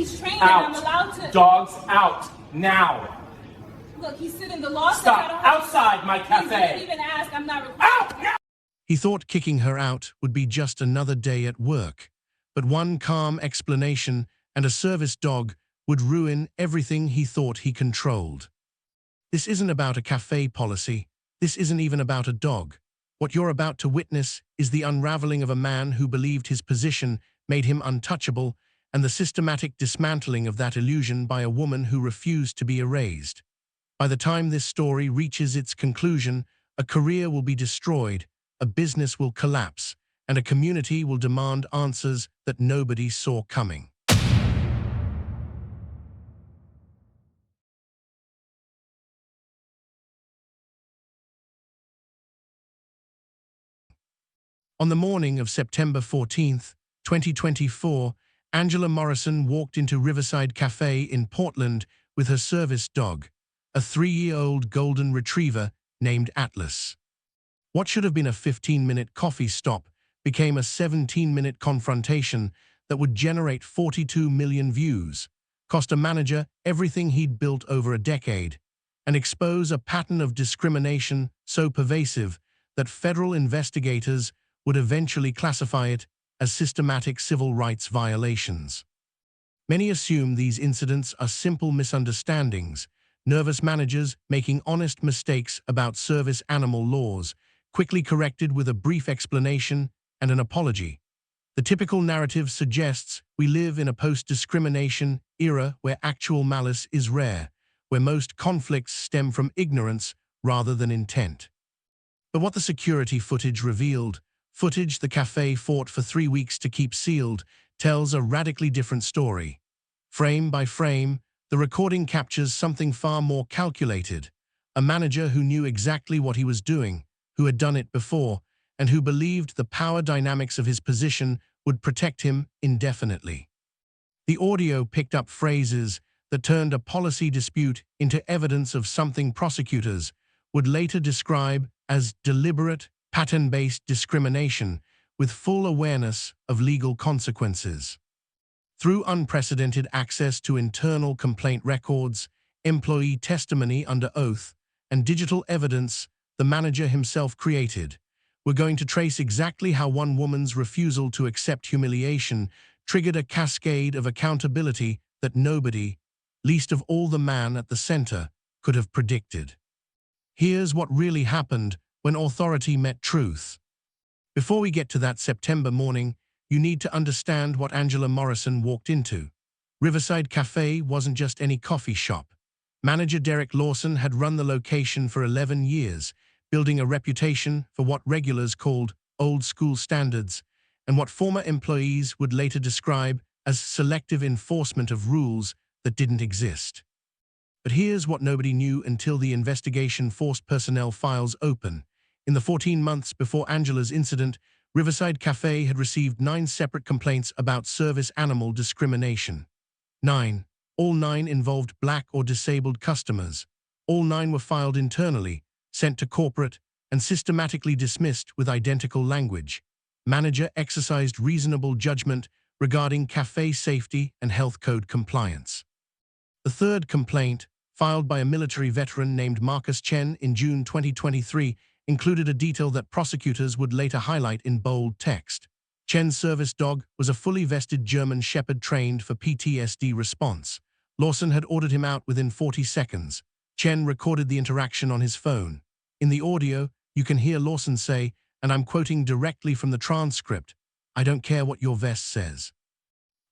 he's trained and I'm allowed to. Dogs out now. Look, he's sitting the law. Stop outside my cafe. You didn't even ask. I'm not required. Out now! He thought kicking her out would be just another day at work, but one calm explanation and a service dog would ruin everything he thought he controlled. This isn't about a cafe policy. This isn't even about a dog. What you're about to witness is the unraveling of a man who believed his position made him untouchable, and the systematic dismantling of that illusion by a woman who refused to be erased. By the time this story reaches its conclusion, a career will be destroyed, a business will collapse, and a community will demand answers that nobody saw coming. On the morning of September 14, 2024, Angela Morrison walked into Riverside Cafe in Portland with her service dog, a 3-year-old golden retriever named Atlas. What should have been a 15-minute coffee stop became a 17-minute confrontation that would generate 42 million views, cost a manager everything he'd built over a decade, and expose a pattern of discrimination so pervasive that federal investigators would eventually classify it as systematic civil rights violations. Many assume these incidents are simple misunderstandings, nervous managers making honest mistakes about service animal laws, quickly corrected with a brief explanation and an apology. The typical narrative suggests we live in a post-discrimination era where actual malice is rare, where most conflicts stem from ignorance rather than intent. But what the security footage revealed, footage the cafe fought for 3 weeks to keep sealed, tells a radically different story. Frame by frame, the recording captures something far more calculated. A manager who knew exactly what he was doing, who had done it before, and who believed the power dynamics of his position would protect him indefinitely. The audio picked up phrases that turned a policy dispute into evidence of something prosecutors would later describe as deliberate, pattern-based discrimination with full awareness of legal consequences. Through unprecedented access to internal complaint records, employee testimony under oath, and digital evidence the manager himself created, we're going to trace exactly how one woman's refusal to accept humiliation triggered a cascade of accountability that nobody, least of all the man at the center, could have predicted. Here's what really happened when authority met truth. Before we get to that September morning, you need to understand what Angela Morrison walked into. Riverside Cafe wasn't just any coffee shop. Manager Derek Lawson had run the location for 11 years, building a reputation for what regulars called old-school standards and what former employees would later describe as selective enforcement of rules that didn't exist. But here's what nobody knew until the investigation forced personnel files open. In the 14 months before Angela's incident, Riverside Cafe had received 9 separate complaints about service animal discrimination. 9. All 9 involved Black or disabled customers. All 9 were filed internally, sent to corporate, and systematically dismissed with identical language. Manager exercised reasonable judgment regarding cafe safety and health code compliance. The 3rd complaint, filed by a military veteran named Marcus Chen in June 2023, included a detail that prosecutors would later highlight in bold text. Chen's service dog was a fully vested German Shepherd trained for PTSD response. Lawson had ordered him out within 40 seconds. Chen recorded the interaction on his phone. In the audio, you can hear Lawson say, and I'm quoting directly from the transcript, "I don't care what your vest says.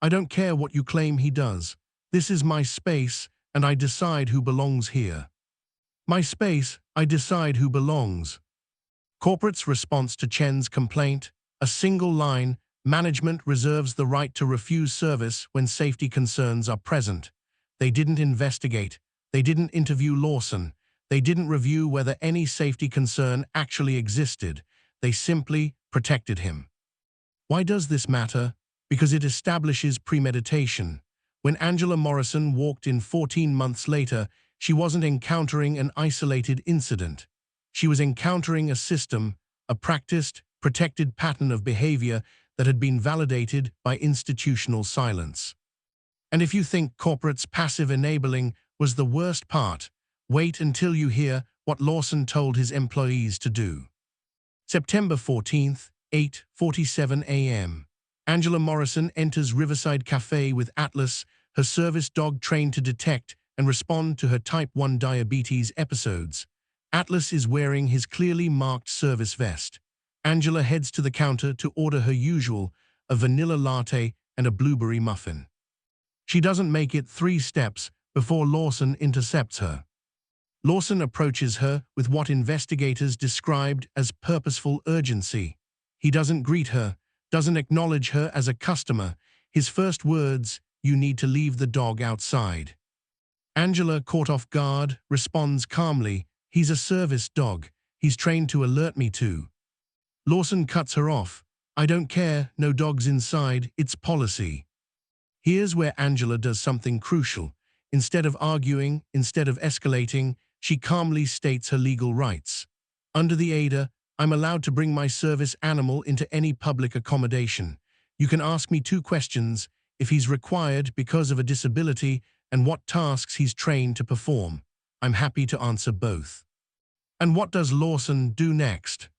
I don't care what you claim he does. This is my space, and I decide who belongs here. My space, I decide who belongs." Corporate's response to Chen's complaint, a single line, "Management reserves the right to refuse service when safety concerns are present." They didn't investigate. They didn't interview Lawson. They didn't review whether any safety concern actually existed. They simply protected him. Why does this matter? Because it establishes premeditation. When Angela Morrison walked in 14 months later, she wasn't encountering an isolated incident. She was encountering a system, a practiced, protected pattern of behavior that had been validated by institutional silence. And if you think corporate's passive enabling was the worst part, wait until you hear what Lawson told his employees to do. September 14th, 8:47 a.m. Angela Morrison enters Riverside Cafe with Atlas, her service dog trained to detect and respond to her type 1 diabetes episodes. Atlas is wearing his clearly marked service vest. Angela heads to the counter to order her usual, a vanilla latte and a blueberry muffin. She doesn't make it 3 steps before Lawson intercepts her. Lawson approaches her with what investigators described as purposeful urgency. He doesn't greet her, doesn't acknowledge her as a customer. His first words, "You need to leave the dog outside." Angela, caught off guard, responds calmly, "He's a service dog. He's trained to alert me to." Lawson cuts her off. "I don't care, no dogs inside, it's policy." Here's where Angela does something crucial. Instead of arguing, instead of escalating, she calmly states her legal rights. Under the ADA, I'm allowed to bring my service animal into any public accommodation. You can ask me 2 questions: if he's required because of a disability and what tasks he's trained to perform. I'm happy to answer both. And what does Lawson do next?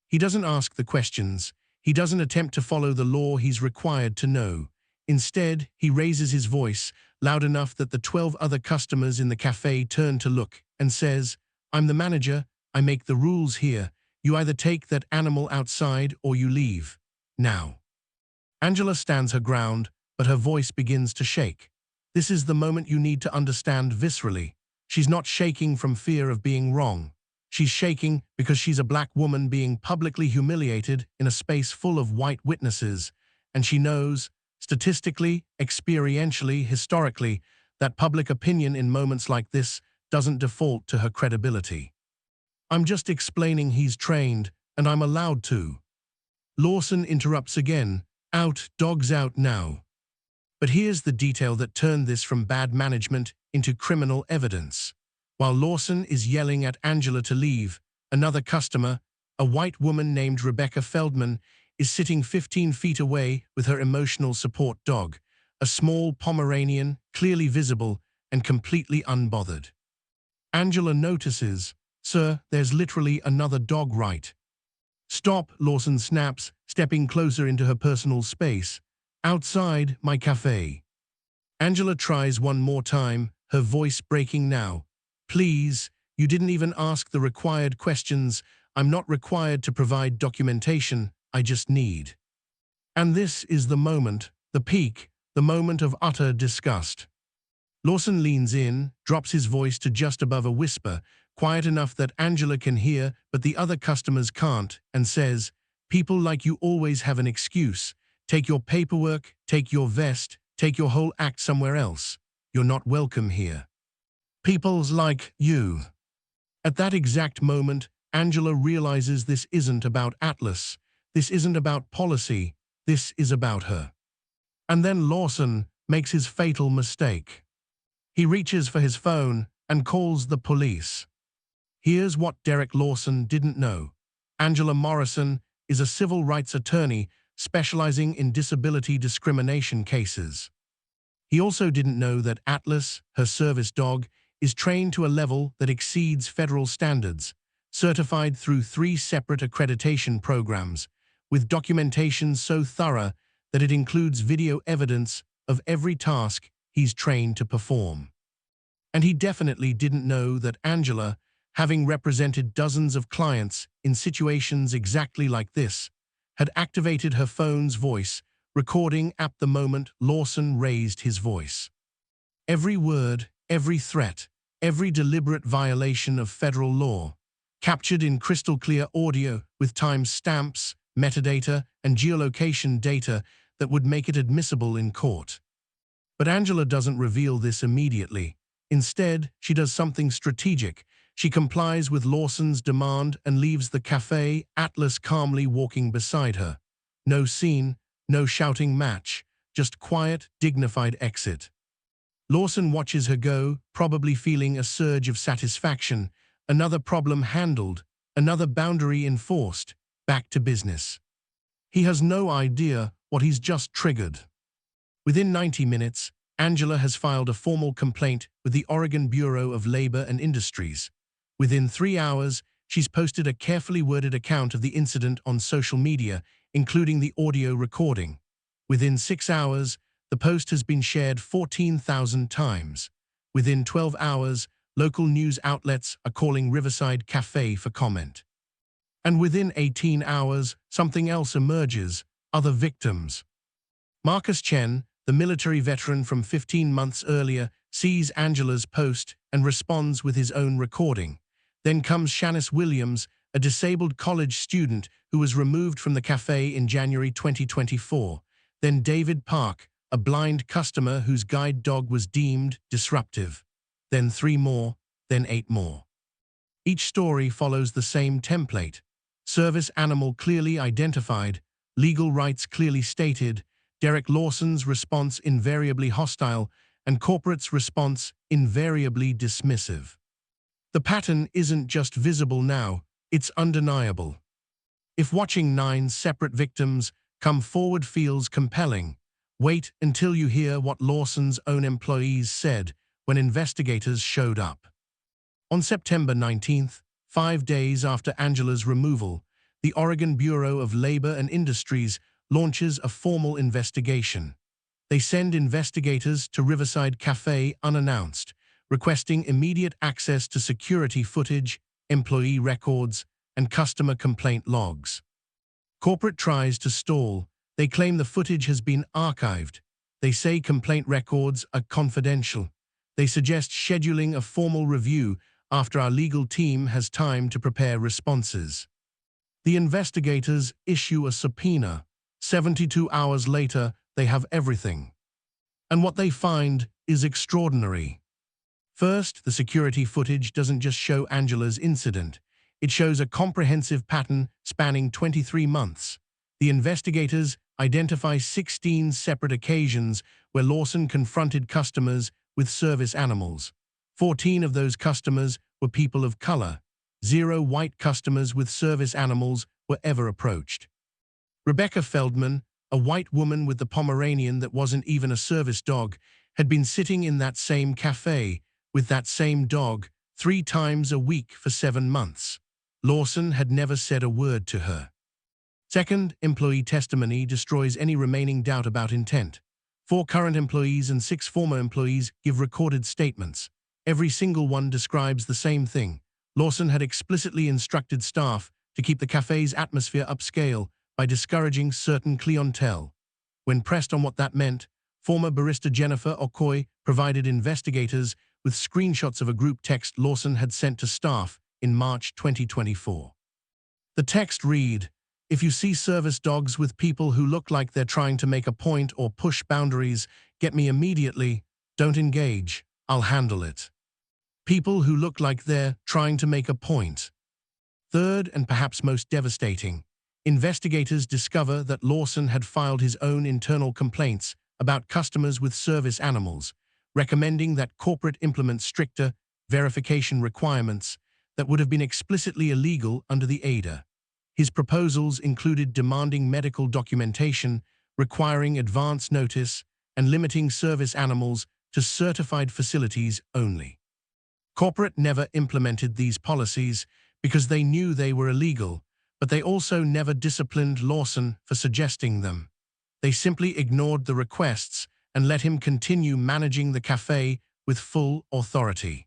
He doesn't ask the questions. He doesn't attempt to follow the law he's required to know. Instead, he raises his voice, loud enough that the 12 other customers in the cafe turn to look, and says, "I'm the manager. I make the rules here. You either take that animal outside or you leave. Now." Angela stands her ground, but her voice begins to shake. This is the moment you need to understand viscerally. She's not shaking from fear of being wrong. She's shaking because she's a black woman being publicly humiliated in a space full of white witnesses, and she knows, statistically, experientially, historically, that public opinion in moments like this doesn't default to her credibility. "I'm just explaining he's trained, and I'm allowed to." Lawson interrupts again, "Out, dogs out now." But here's the detail that turned this from bad management into criminal evidence. While Lawson is yelling at Angela to leave, another customer, a white woman named Rebecca Feldman, is sitting 15 feet away with her emotional support dog, a small Pomeranian, clearly visible and completely unbothered. Angela notices, "Sir, there's literally another dog right." "Stop," Lawson snaps, stepping closer into her personal space. "Outside my cafe." Angela tries one more time, her voice breaking now. "Please, you didn't even ask the required questions. I'm not required to provide documentation. I just need." And this is the moment, the peak, the moment of utter disgust. Lawson leans in, drops his voice to just above a whisper, quiet enough that Angela can hear but the other customers can't, and says, "People like you always have an excuse. Take your paperwork, take your vest, take your whole act somewhere else. You're not welcome here. People's like you." At that exact moment, Angela realizes this isn't about Atlas. This isn't about policy. This is about her. And then Lawson makes his fatal mistake. He reaches for his phone and calls the police. Here's what Derek Lawson didn't know. Angela Morrison is a civil rights attorney specializing in disability discrimination cases. He also didn't know that Atlas, her service dog, is trained to a level that exceeds federal standards, certified through 3 separate accreditation programs, with documentation so thorough that it includes video evidence of every task he's trained to perform. And he definitely didn't know that Angela, having represented dozens of clients in situations exactly like this, had activated her phone's voice, recording at the moment Lawson raised his voice. Every word, every threat, every deliberate violation of federal law, captured in crystal-clear audio with time-stamps, metadata, and geolocation data that would make it admissible in court. But Angela doesn't reveal this immediately. Instead, she does something strategic. She complies with Lawson's demand and leaves the cafe, Atlas calmly walking beside her. No scene, no shouting match, just quiet, dignified exit. Lawson watches her go, probably feeling a surge of satisfaction. Another problem handled, another boundary enforced, back to business. He has no idea what he's just triggered. Within 90 minutes, Angela has filed a formal complaint with the Oregon Bureau of Labor and Industries. Within 3 hours, she's posted a carefully worded account of the incident on social media, including the audio recording. Within 6 hours, the post has been shared 14,000 times. Within 12 hours, local news outlets are calling Riverside Cafe for comment. And within 18 hours, something else emerges: other victims. Marcus Chen, the military veteran from 15 months earlier, sees Angela's post and responds with his own recording. Then comes Shanice Williams, a disabled college student who was removed from the cafe in January 2024. Then David Park, a blind customer whose guide dog was deemed disruptive. Then 3 more, then 8 more. Each story follows the same template: service animal clearly identified, legal rights clearly stated, Derek Lawson's response invariably hostile, and corporate's response invariably dismissive. The pattern isn't just visible now, it's undeniable. If watching 9 separate victims come forward feels compelling, wait until you hear what Lawson's own employees said when investigators showed up. On September 19th, 5 days after Angela's removal, the Oregon Bureau of Labor and Industries launches a formal investigation. They send investigators to Riverside Cafe unannounced, requesting immediate access to security footage, employee records, and customer complaint logs. Corporate tries to stall. They claim the footage has been archived. They say complaint records are confidential. They suggest scheduling a formal review after our legal team has time to prepare responses. The investigators issue a subpoena. 72 hours later, they have everything. And what they find is extraordinary. First, the security footage doesn't just show Angela's incident. It shows a comprehensive pattern spanning 23 months. The investigators identify 16 separate occasions where Lawson confronted customers with service animals. 14 of those customers were people of color. 0 white customers with service animals were ever approached. Rebecca Feldman, a white woman with the Pomeranian that wasn't even a service dog, had been sitting in that same cafe with that same dog 3 times a week for 7 months. Lawson had never said a word to her. Second, employee testimony destroys any remaining doubt about intent. 4 current employees and 6 former employees give recorded statements. Every single one describes the same thing. Lawson had explicitly instructed staff to keep the cafe's atmosphere upscale by discouraging certain clientele. When pressed on what that meant, former barista Jennifer Okoye provided investigators with screenshots of a group text Lawson had sent to staff in March 2024. The text read, "If you see service dogs with people who look like they're trying to make a point or push boundaries, get me immediately. Don't engage. I'll handle it." People who look like they're trying to make a point. Third, and perhaps most devastating, investigators discover that Lawson had filed his own internal complaints about customers with service animals, recommending that corporate implement stricter verification requirements that would have been explicitly illegal under the ADA. His proposals included demanding medical documentation, requiring advance notice, and limiting service animals to certified facilities only. Corporate never implemented these policies because they knew they were illegal, but they also never disciplined Lawson for suggesting them. They simply ignored the requests and let him continue managing the cafe with full authority.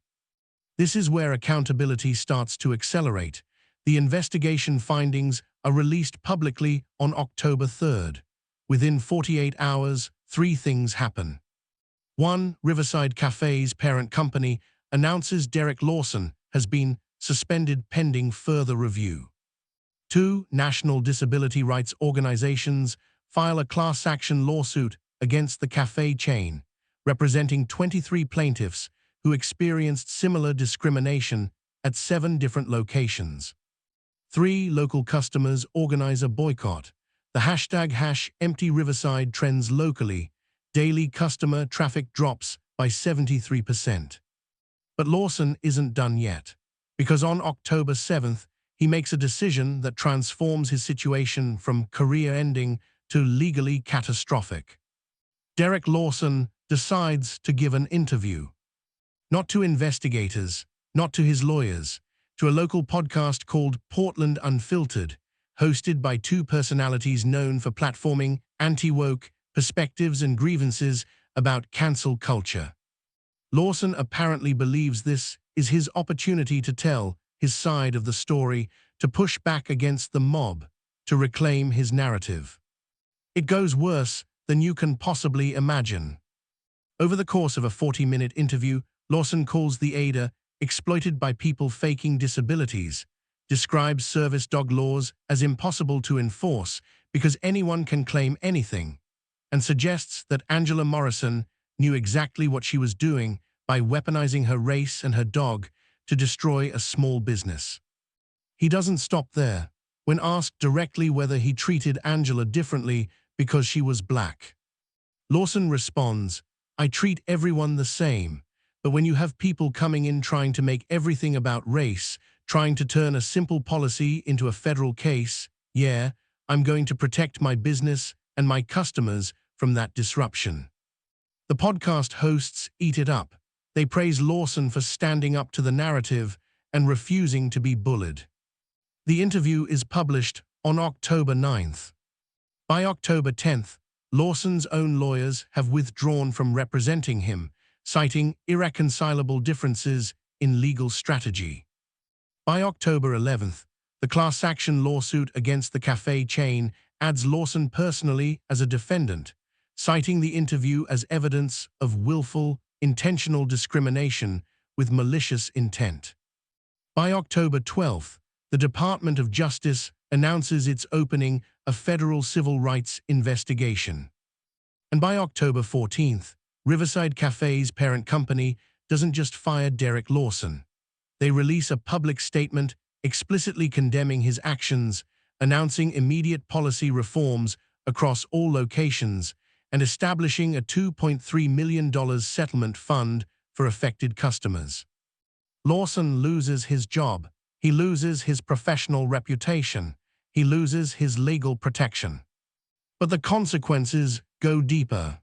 This is where accountability starts to accelerate. The investigation findings are released publicly on October 3rd. Within 48 hours, 3 things happen. 1. Riverside Cafe's parent company announces Derek Lawson has been suspended pending further review. 2. National disability rights organizations file a class action lawsuit against the cafe chain, representing 23 plaintiffs who experienced similar discrimination at 7 different locations. 3. Local customers organize a boycott. The hashtag #EmptyRiverside trends locally. Daily customer traffic drops by 73%. But Lawson isn't done yet, because on October 7th, he makes a decision that transforms his situation from career-ending to legally catastrophic. Derek Lawson decides to give an interview. Not to investigators, not to his lawyers, to a local podcast called Portland Unfiltered, hosted by two personalities known for platforming anti-woke perspectives and grievances about cancel culture. Lawson apparently believes this is his opportunity to tell his side of the story, to push back against the mob, to reclaim his narrative. It goes worse than you can possibly imagine. Over the course of a 40-minute interview, Lawson calls the ADA exploited by people faking disabilities, describes service dog laws as impossible to enforce because anyone can claim anything, and suggests that Angela Morrison knew exactly what she was doing by weaponizing her race and her dog to destroy a small business. He doesn't stop there. When asked directly whether he treated Angela differently because she was black, Lawson responds, "I treat everyone the same, but when you have people coming in trying to make everything about race, trying to turn a simple policy into a federal case, yeah, I'm going to protect my business and my customers from that disruption." The podcast hosts eat it up. They praise Lawson for standing up to the narrative and refusing to be bullied. The interview is published on October 9th. By October 10th, Lawson's own lawyers have withdrawn from representing him, citing irreconcilable differences in legal strategy. By October 11th, the class action lawsuit against the cafe chain adds Lawson personally as a defendant, citing the interview as evidence of willful, intentional discrimination with malicious intent. By October 12th, the Department of Justice announces it's opening a federal civil rights investigation. And by October 14th, Riverside Cafe's parent company doesn't just fire Derek Lawson. They release a public statement explicitly condemning his actions, announcing immediate policy reforms across all locations, and establishing a $2.3 million settlement fund for affected customers. Lawson loses his job. He loses his professional reputation. He loses his legal protection. But the consequences go deeper.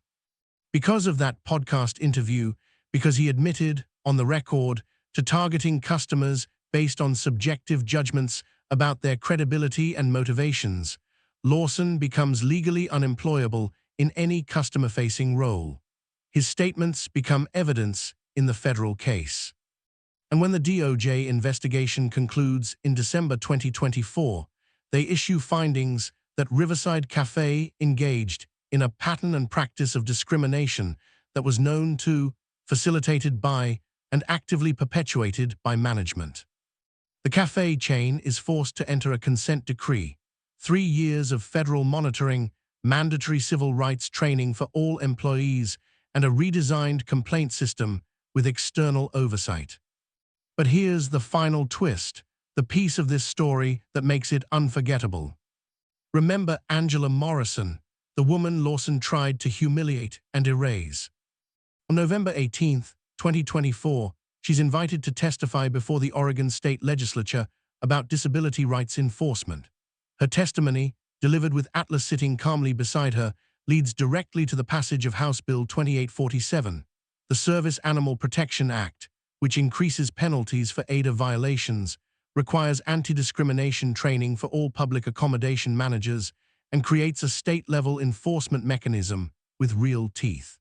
Because of that podcast interview, because he admitted, on the record, to targeting customers based on subjective judgments about their credibility and motivations, Lawson becomes legally unemployable in any customer-facing role. His statements become evidence in the federal case. And when the DOJ investigation concludes in December 2024, they issue findings that Riverside Cafe engaged in a pattern and practice of discrimination that was known to, facilitated by, and actively perpetuated by management. The cafe chain is forced to enter a consent decree, 3 years of federal monitoring, mandatory civil rights training for all employees, and a redesigned complaint system with external oversight. But here's the final twist, the piece of this story that makes it unforgettable. Remember Angela Morrison, the woman Lawson tried to humiliate and erase. On November 18, 2024, she's invited to testify before the Oregon State Legislature about disability rights enforcement. Her testimony, delivered with Atlas sitting calmly beside her, leads directly to the passage of House Bill 2847, the Service Animal Protection Act, which increases penalties for ADA violations, requires anti-discrimination training for all public accommodation managers, and creates a state-level enforcement mechanism with real teeth.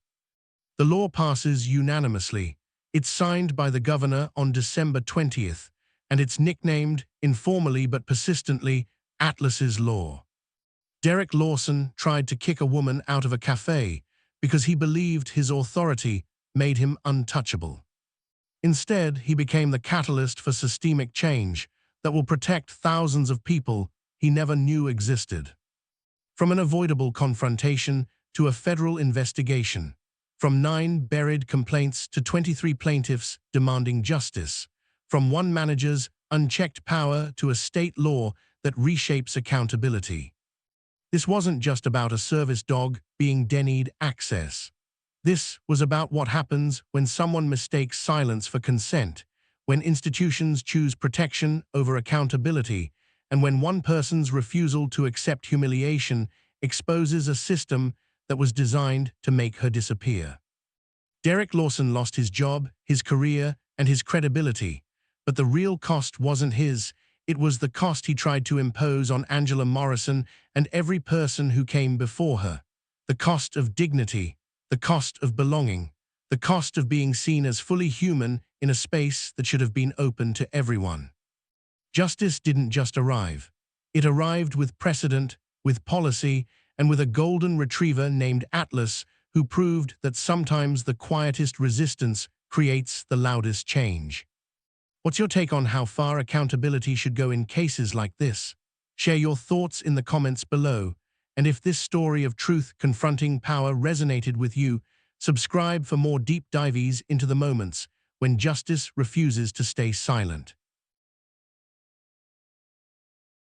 The law passes unanimously. It's signed by the governor on December 20th, and it's nicknamed, informally but persistently, Atlas's Law. Derek Lawson tried to kick a woman out of a cafe because he believed his authority made him untouchable. Instead, he became the catalyst for systemic change that will protect thousands of people he never knew existed. From an avoidable confrontation to a federal investigation, from 9 buried complaints to 23 plaintiffs demanding justice, from one manager's unchecked power to a state law that reshapes accountability. This wasn't just about a service dog being denied access. This was about what happens when someone mistakes silence for consent, when institutions choose protection over accountability, and when one person's refusal to accept humiliation exposes a system that was designed to make her disappear. Derek Lawson lost his job, his career, and his credibility. But the real cost wasn't his. It was the cost he tried to impose on Angela Morrison and every person who came before her. The cost of dignity, the cost of belonging, the cost of being seen as fully human in a space that should have been open to everyone. Justice didn't just arrive. It arrived with precedent, with policy, and with a golden retriever named Atlas, who proved that sometimes the quietest resistance creates the loudest change. What's your take on how far accountability should go in cases like this? Share your thoughts in the comments below, and if this story of truth confronting power resonated with you, subscribe for more deep dives into the moments when justice refuses to stay silent.